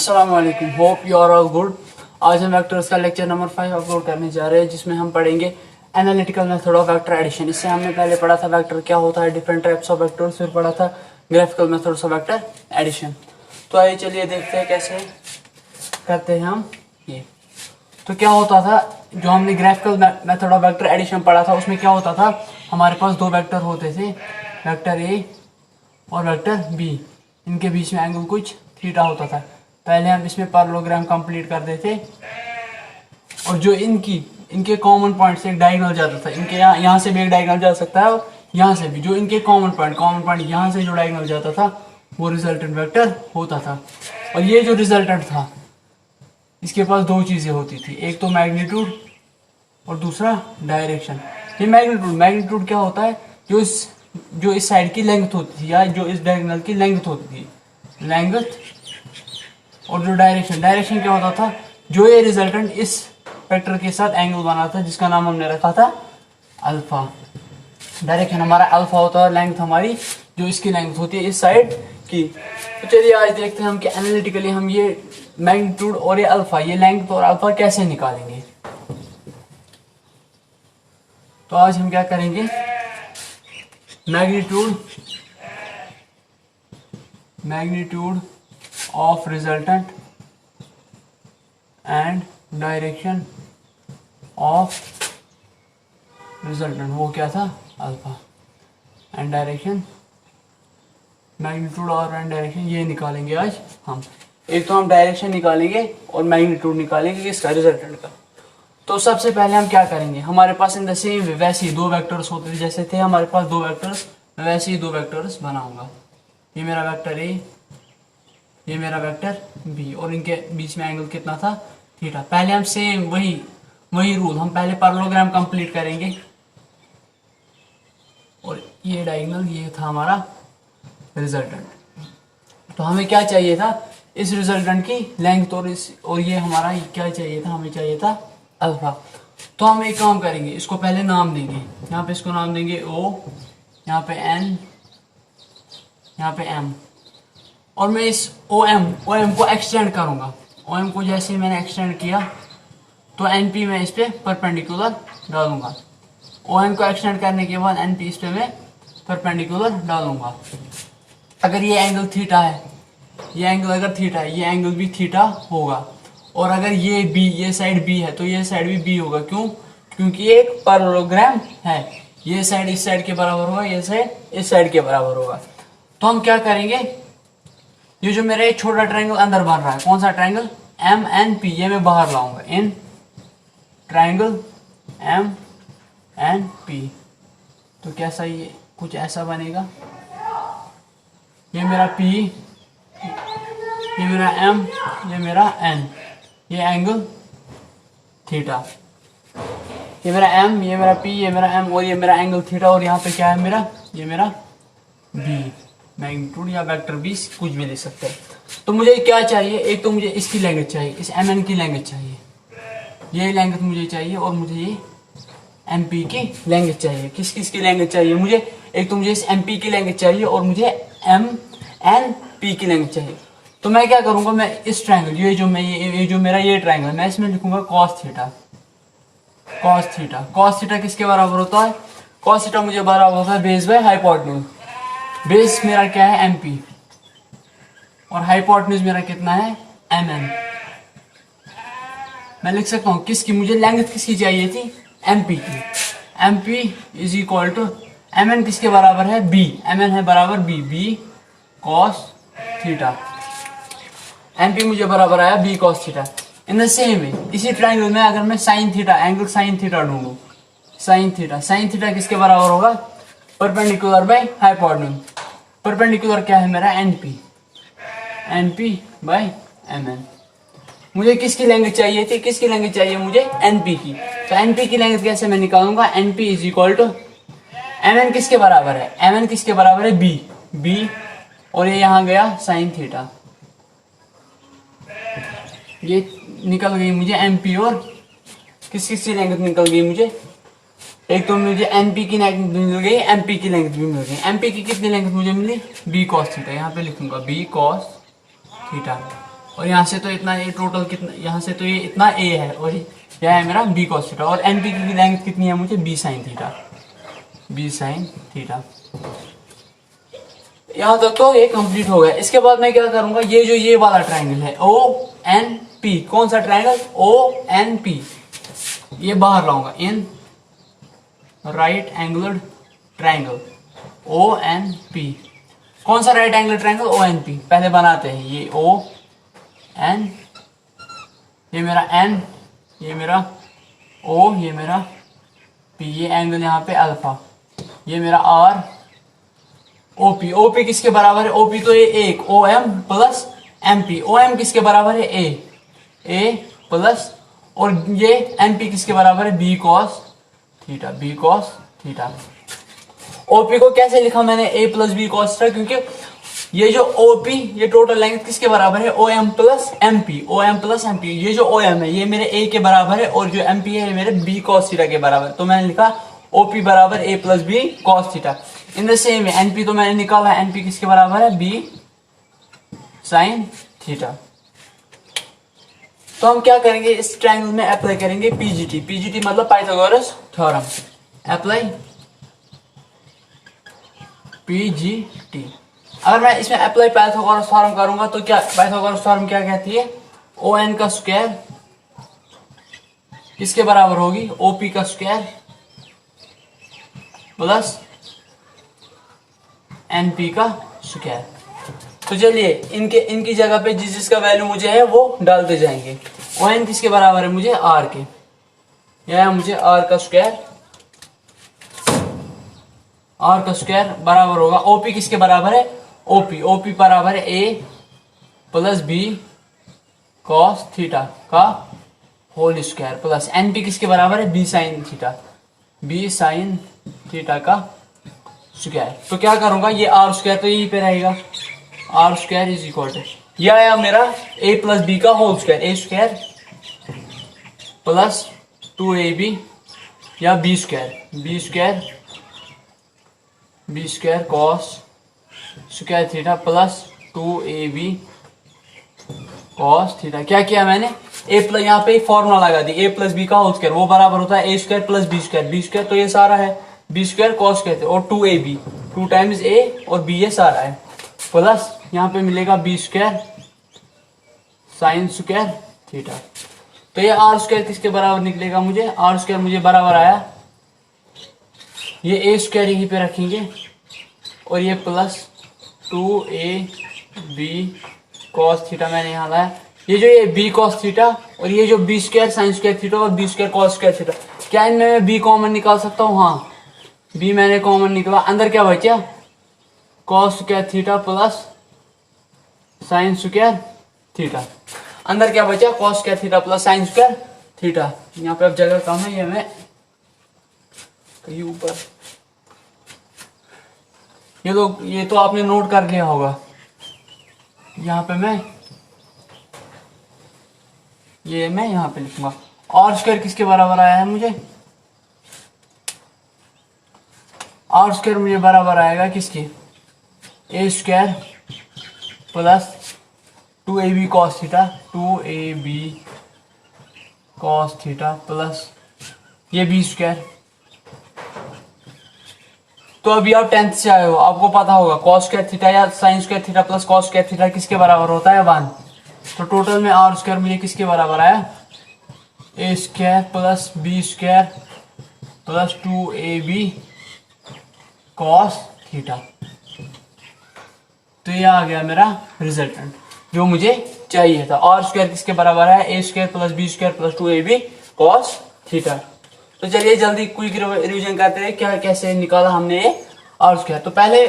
अस्सलाम वालेकुम, hope you are all good. आज हम वेक्टर्स का लेक्चर नंबर 5 अपलोड करने जा रहे हैं, जिसमें हम पढ़ेंगे analytical method of vector addition. इससे हमने पहले पढ़ा था वेक्टर क्या होता है, डिफरेंट टाइप्स ऑफ वेक्टर्स, फिर पढ़ा था graphical methods of vector addition. तो आइए चलिए देखते हैं कैसे करते हैं हम ये। तो क्या होता था, जो हमने graphical method of vector addition पढ़ा था, उसमें क्या होता था, हमारे पास दो वेक्टर होते थे, वेक्टर ए और वेक्टर बी। इनके बीच में एंगल कुछ थीटा होता था। पहले हम इसमें पैरेललोग्राम कंप्लीट कर देते और जो इनके कॉमन पॉइंट से एक डायगोनल जाता था। इनके यहाँ से भी एक डायगोनल जा सकता है और यहाँ से भी। जो इनके कॉमन पॉइंट यहाँ से जो डायगोनल जाता था वो रिजल्टेंट वेक्टर होता था। और ये जो रिजल्टेंट था, इसके पास दो चीजें होती थी, एक तो मैग्नीट्यूड और दूसरा डायरेक्शन। ये मैग्नीट्यूड क्या होता है, जो इस साइड की लेंथ होती थी, या जो इस डायगोनल की लेंथ होती थी, लेंथ। और जो डायरेक्शन क्या होता था, जो ये रिजल्टेंट इस वेक्टर के साथ एंगल बना था, जिसका नाम हमने रखा था अल्फा। डायरेक्शन हमारा अल्फा होता है, लेंथ हमारी जो इसकी लेंथ होती है इस साइड की। तो चलिए आज देखते हैं हम कि एनालिटिकली हम ये मैग्नीट्यूड और ये अल्फा, ये लेंथ और अल्फा कैसे निकालेंगे। तो आज हम क्या करेंगे, magnitude of resultant and direction of resultant, वो क्या था अल्फा, एंड डायरेक्शन, मैग्नीट्यूड और एंड डायरेक्शन, ये निकालेंगे आज हम। एक तो हम डायरेक्शन निकालेंगे और मैग्नीट्यूड निकालेंगे इसका, रिजल्टेंट का। तो सबसे पहले हम क्या करेंगे, हमारे पास इन द सेम वैसे ही दो वेक्टर्स होते थे, जैसे थे हमारे पास दो वेक्टर्स, वैसे ही दो वेक्टर्स बनाऊंगा। ये मेरा वेक्टर ए, ये मेरा वेक्टर बी, और इनके बीच में एंगल कितना था, थीटा। पहले हम सेम वही रूल, हम पहले पैरेललोग्राम कंप्लीट करेंगे। और ये डायगोनल, ये था हमारा रिजल्टेंट। तो हमें क्या चाहिए था, इस रिजल्टेंट की लेंथ और ये हमारा क्या चाहिए था, हमें चाहिए था अल्फा। तो हम एक काम करेंगे, इसको पहले नाम देंगे। यहाँ पे इसको नाम देंगे ओ, यहाँ पे एन, यहाँ पे एम। और मैं इस ओ एम को एक्सटेंड करूंगा। ओ एम को जैसे मैंने एक्सटेंड किया तो एन पी मैं इस पे परपेंडिकुलर डालूंगा। ओ एम को एक्सटेंड करने के बाद एन पी इस पे मैं परपेंडिकुलर डालूंगा। अगर ये एंगल थीटा है, ये एंगल अगर थीटा है, ये एंगल भी थीटा होगा। और अगर ये साइड बी है तो ये साइड भी बी होगा। क्यों? क्योंकि ये एक पैरेललोग्राम है। ये साइड इस साइड के बराबर होगा, ये साइड इस साइड के बराबर होगा। तो हम क्या करेंगे, ये जो मेरा एक छोटा ट्रायंगल अंदर बन रहा है, कौन सा ट्रायंगल, एम एन पी, ये मैं बाहर लाऊंगा in triangle M N P. तो कैसा, ये कुछ ऐसा बनेगा। ये मेरा पी, ये मेरा एम, ये मेरा एन, ये एंगल थीटा। ये मेरा एम, ये मेरा पी, ये मेरा एम, और ये मेरा एंगल थीटा। और यहाँ पे क्या है मेरा, ये मेरा बी, मैग्नीट्यूड या वेक्टर बी, कुछ भी ले सकते हैं। तो मुझे क्या चाहिए, एक तो मुझे इसकी लेंथ चाहिए, इस एम एन की लेंथ चाहिए, ये लेंथ मुझे चाहिए। और मुझे ये एम पी की लेंथ चाहिए। किस की लेंथ चाहिए मुझे, एक तो मुझे इस एम पी की लेंथ चाहिए और मुझे एम एन पी की लेंथ चाहिए। तो मैं क्या करूंगा, मैं इस ट्रायंगल, ये जो मेरा ये ट्रायंगल, मैं इसमें लिखूंगा कॉस थीटा। कॉस थीटा किसके बराबर होता है, कॉस थीटा मुझे बराबर होता है बेस बाय हाइपोटेन्यूज। बेस मेरा क्या है, एम पी, और हाइपोटेन्यूज मेरा कितना है, एम एन। मैं लिख सकता हूँ किसकी, मुझे लेंथ किसकी चाहिए थी, एम पी की। M P is equal to M N, किसके बराबर है, बी, एम एन है बराबर B cos theta. M P मुझे बराबर आया B cos theta. In the same way इसी ट्रायंगल में अगर मैं sine theta, angle sine theta ढूंढूं, साइन थीटा किसके बराबर होगा, परपेंडिकुलर बाय हाइपोटेन्यूज। परपेंडिकुलर क्या है मेरा, N P by M N. मुझे किसकी लेंथ चाहिए थी, मुझे एन पी की। तो एन पी की लेंथ कैसे मैं निकालूंगा, N P is equal to M N किसके बराबर है, एम एन किसके बराबर है, बी, और ये यहाँ गया साइन थीटा। ये निकल गई मुझे एम पी, और किसकी लेंथ निकल गई मुझे, एक तो मुझे एनपी की लेंथ मिल गई, एमपी की लेंथ भी मिल गई। एमपी की कितनी लेंथ मुझे मिली, बी कॉस थीटा। यहाँ पे लिखूंगा बी कॉस थीटा। और यहाँ से तो इतना ए टोटल कितना, यहाँ से तो ये इतना ए है और यह है मेरा बी कॉस थीटा। और एनपी की लेंथ कितनी है मुझे, B sine theta, B sine theta. यहाँ तक तो ये कंप्लीट हो गया। इसके बाद मैं क्या करूंगा, ये वाला ट्राइंगल है ओ एन पी, कौन सा ट्राइंगल, ओ एन पी, ये बाहर लाऊंगा in right angular triangle O N P. कौन सा right angle triangle, O N P. पहले बनाते हैं ये ओ एन, ये मेरा एन, ये मेरा ओ, ये मेरा पी, ये एंगल यहाँ पे अल्फा, ये मेरा आर, ओपी। ओपी किसके बराबर है, ओपी तो ये एक O M plus M P. O M किसके बराबर है, ए प्लस, और ये एम पी किसके बराबर है, B cos theta, B cos theta. OP को कैसे लिखा मैंने, A plus B cos theta, क्योंकि ये जो ओपी ये टोटल लेंथ किसके बराबर है, O M plus M P, O M plus M P. ये जो ओ एम है ये मेरे ए के बराबर है और जो एम पी है ये मेरे बी कॉस थीटा के बराबर। तो मैंने लिखा ओपी बराबर A plus B cos theta. In the same way NP तो मैंने निकाला, एनपी किसके बराबर है, बी साइन थीटा। तो हम क्या करेंगे, इस ट्रायंगल में अप्लाई करेंगे पीजीटी। पीजीटी मतलब पाइथागोरस थ्योरम। Apply PGT. अगर मैं इसमें अप्लाई पाइथागोरस थ्योरम करूंगा तो क्या, पाइथागोरस थ्योरम क्या कहती है, ओ एन का स्क्वायर किसके बराबर होगी, ओपी का स्क्वायर प्लस एनपी का स्क्वायर। तो चलिए इनकी जगह पे जिसका वैल्यू मुझे है वो डालते जाएंगे। ओ एन किसके बराबर है मुझे, आर के, यह मुझे आर का स्क्वायर, आर का स्क्वायर बराबर होगा, ओपी किसके बराबर है, ओपी, ओपी बराबर है A plus B cos theta का होल स्क्वायर प्लस एनपी किसके बराबर है, B sine theta, B sine theta का स्क्वायर। तो क्या करूंगा, ये आर स्क्वायर तो यहीं पे रहेगा, R square is equal to, यह आया मेरा ए प्लस बी का whole square, A square plus 2ab या B square, B square, B square cos square theta plus 2ab cos theta. क्या किया मैंने, ए प्लस, यहाँ पे फॉर्मूला लगा दी, ए प्लस बी का होल स्क्वायर वो बराबर होता है A square plus B square, B square तो ये सारा है, बी स्क्वायर कॉस स्क्वायर और 2ab, 2 टाइम्स ए और बी ये सारा है, प्लस यहाँ पे मिलेगा B square sine square theta. तो ये आर स्क्वायर किसके बराबर निकलेगा मुझे, आर स्क्वायर मुझे बराबर आया, ये ए स्क्वायर यहीं पे रखेंगे और ये प्लस 2ab कॉस थीटा मैंने यहाँ लाया, ये जो ये बी कॉस थीटा और ये जो B square sine square theta और B square cos square theta, क्या इनमें मैं बी कॉमन निकाल सकता हूँ, हाँ बी मैंने कॉमन निकाला, अंदर क्या बचा, cos square theta plus sign square theta, अंदर क्या बचा, cos square theta plus sign square theta. यहाँ पे अब जगह कम है, ये मैं कहीं ऊपर, ये तो आपने नोट कर लिया होगा, यहाँ पे मैं यहाँ पे लिखूंगा। आर स्क्वायर किसके बराबर आया है मुझे, आर स्क्वायर मुझे बराबर आएगा किसके, A square plus 2ab cos theta, 2ab cos theta plus ये बी स्क्वायर। तो अभी आप 10th से आए हो, आपको पता होगा कॉस स्क्वायर थीटा या sign square theta plus cos square theta किसके बराबर होता है, 1। तो टोटल में आर स्क्वायर मुझे किसके बराबर आया, A square plus B square plus 2ab cos theta. तो ये आ गया मेरा रिजल्टेंट जो मुझे चाहिए था। आर स्क्वायर किसके बराबर है, A square plus B square plus 2ab cos theta. तो चलिए जल्दी क्विक रिवीजन करते हैं क्या कैसे निकाला हमने ये आर स्क्वायर। तो पहले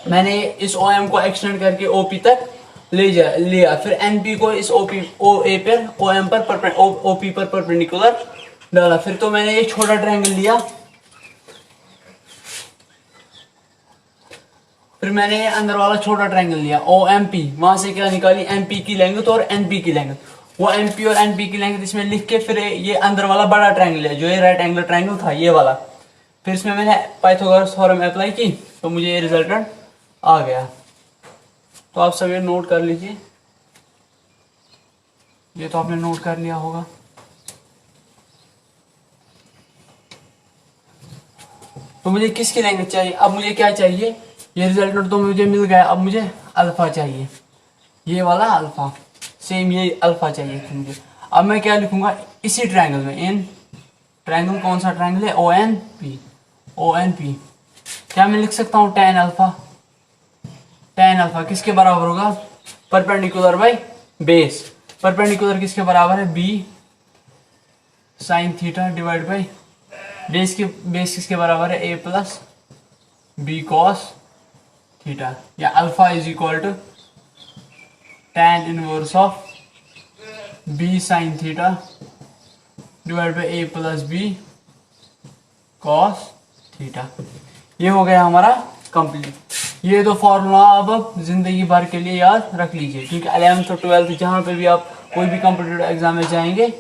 मैंने इस ओ एम को एक्सटेंड करके ओपी तक लिया, फिर एनपी को इस ओपी ओ ए पर ओ एम पर ओपी पर परपेंडिकुलर डाला, फिर तो मैंने ये छोटा ट्रायंगल लिया, फिर मैंने अंदर वाला छोटा ट्रायंगल लिया ओ एम पी, वहां से क्या निकाली, एमपी की लेंथ और एनपी की लेंथ, वो एमपी और एनपी की लेंथ इसमें लिख के फिर ये अंदर वाला बड़ा ट्रायंगल है जो ये राइट एंगल ट्रायंगल था ये वाला, फिर इसमें मैंने पाइथागोरस थ्योरम अप्लाई की तो मुझे ये रिजल्टेंट आ गया। तो आप सब ये नोट कर लीजिए। ये तो आपने नोट कर लिया होगा। तो मुझे किसकी लैंग्वेज चाहिए? अब मुझे क्या चाहिए? ये रिजल्टेंट तो मुझे मिल गया, अब मुझे अल्फा चाहिए, ये वाला अल्फा, सेम ये अल्फा चाहिए थी मुझे। अब मैं क्या लिखूंगा इसी ट्रायंगल में, इन ट्रायंगल, कौन सा ट्रायंगल है? O N P, O N P. क्या मैं लिख सकता हूँ tan अल्फा? tan अल्फा किसके बराबर होगा? Perpendicular by base. परपेंडिकुलर किसके बराबर है? B sine theta divide by base किसके बराबर है? A plus B cos theta, या alpha is equal to tan inverse of B sine theta divide by A plus B cos theta. ये हो गया हमारा कंप्लीट। ये तो फॉर्मूला अब जिंदगी भर के लिए याद रख लीजिए, क्योंकि 11th और 12th जहाँ पे भी आप कोई भी कॉम्पिटिटिव एग्जाम में जाएंगे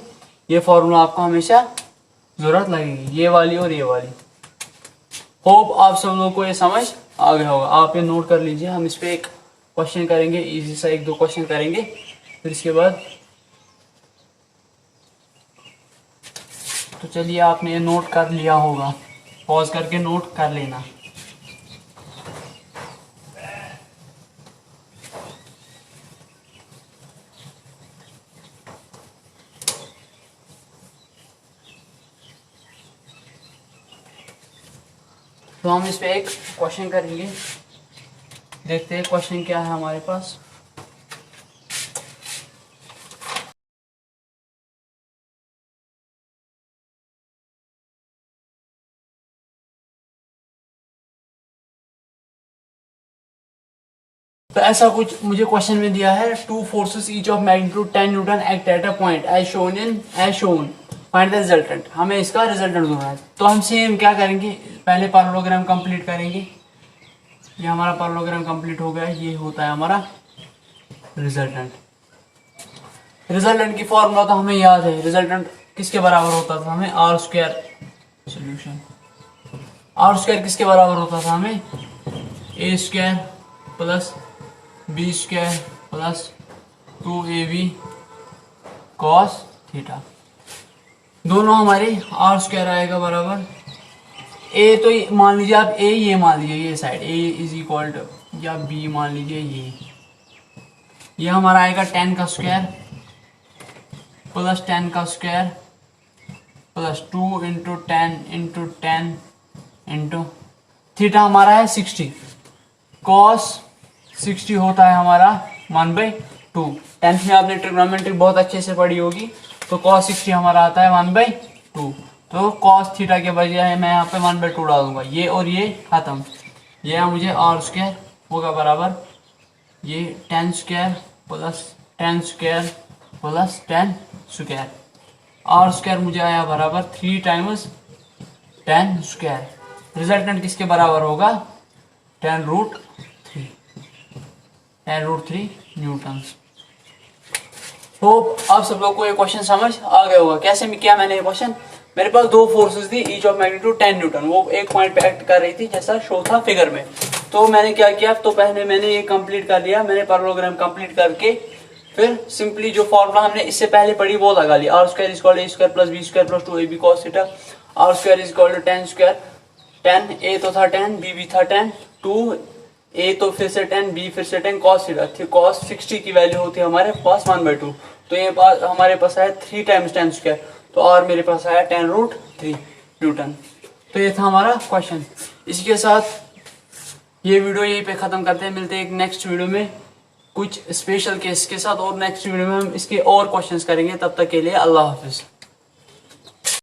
ये फॉर्मूला आपको हमेशा जरूरत लगेगी, ये वाली और ये वाली। होप आप सब लोगों को ये समझ आ गया होगा। आप ये नोट कर लीजिए, हम इस पे एक क्वेश्चन करेंगे, इजी सा 1-2 क्वेश्चन करेंगे, फिर इसके बाद तो चलिए आपने ये नोट कर लिया होगा, पॉज करके नोट कर लेना। तो हम इस पे एक क्वेश्चन करेंगे, देखते हैं क्वेश्चन क्या है हमारे पास। तो ऐसा कुछ मुझे क्वेश्चन में दिया है, two forces each of magnitude 10 newton act at a point as shown find the resultant. हमें इसका रिजल्टेंट ढूंढना है। तो हम सेम क्या करेंगे, पहले पैरेललोग्राम कंप्लीट करेंगे। ये हमारा पैरेललोग्राम कंप्लीट हो गया, ये होता है हमारा रिजल्टेंट। रिजल्टेंट की फॉर्मूला तो हमें याद है, रिजल्टेंट किसके बराबर होता था हमें? R square, solution R square किसके बराबर होता था हमें? A square plus B square plus 2ab cos theta. दोनों हमारे आर स्क्वायर आएगा बराबर ए, तो मान लीजिए आप ए, ये मान लीजिए ये side A is equal to, या बी मान लीजिए ये हमारा आएगा 10 का स्क्वायर प्लस 10 का square plus 2 into 10 into theta हमारा है 60, कॉस 60 होता है हमारा 1/2। 10th में आपने ट्रिग्नोमेट्री बहुत अच्छे से पढ़ी होगी, तो cos 60 हमारा आता है 1/2। तो cos थीटा के बजाय मैं यहाँ पे 1/2 डालूंगा, ये और ये खत्म। ये मुझे आर स्क्वायर होगा बराबर ये 10 square plus 10 square plus 10 square. R square मुझे आया बराबर 3 टाइम्स 10 स्क्वायर। रिजल्टेंट किसके बराबर होगा? 10√3 न्यूटन। होप आप सब लोग को ये क्वेश्चन समझ आ गया होगा। कैसे में किया मैंने ये क्वेश्चन, मेरे पास दो फोर्सेस थी ईच ऑफ मैग्नीट्यूड 10 न्यूटन, वो एक पॉइंट पे एक्ट कर रही थी जैसा शो था फिगर में। तो मैंने क्या किया, तो पहले मैंने ये कंप्लीट कर लिया, मैंने पैरेललोग्राम कंप्लीट करके फिर सिंपली जो फॉर्मूला हमने इससे पहले पढ़ी वो लगा लिया। R square is equal to A square plus B square plus 2ab cos theta. R square is equal to 10 square, 10 A तो था 10, बी भी था 10, 2 ए तो फिर से 10, बी फिर से 10 cos थीटा थी। cos 60 की वैल्यू होती है हमारे पास 1/2, तो ये पास हमारे पास आया 3 टाइम्स 10 स्क्वायर, तो और मेरे पास आया 10√3 न्यूटन। तो ये था हमारा क्वेश्चन। इसी के साथ ये वीडियो यहीं पे खत्म करते हैं, मिलते हैं एक नेक्स्ट वीडियो में कुछ स्पेशल केस के साथ, और नेक्स्ट वीडियो में हम इसके और क्वेश्चंस करेंगे। तब तक के लिए अल्लाह हाफिज।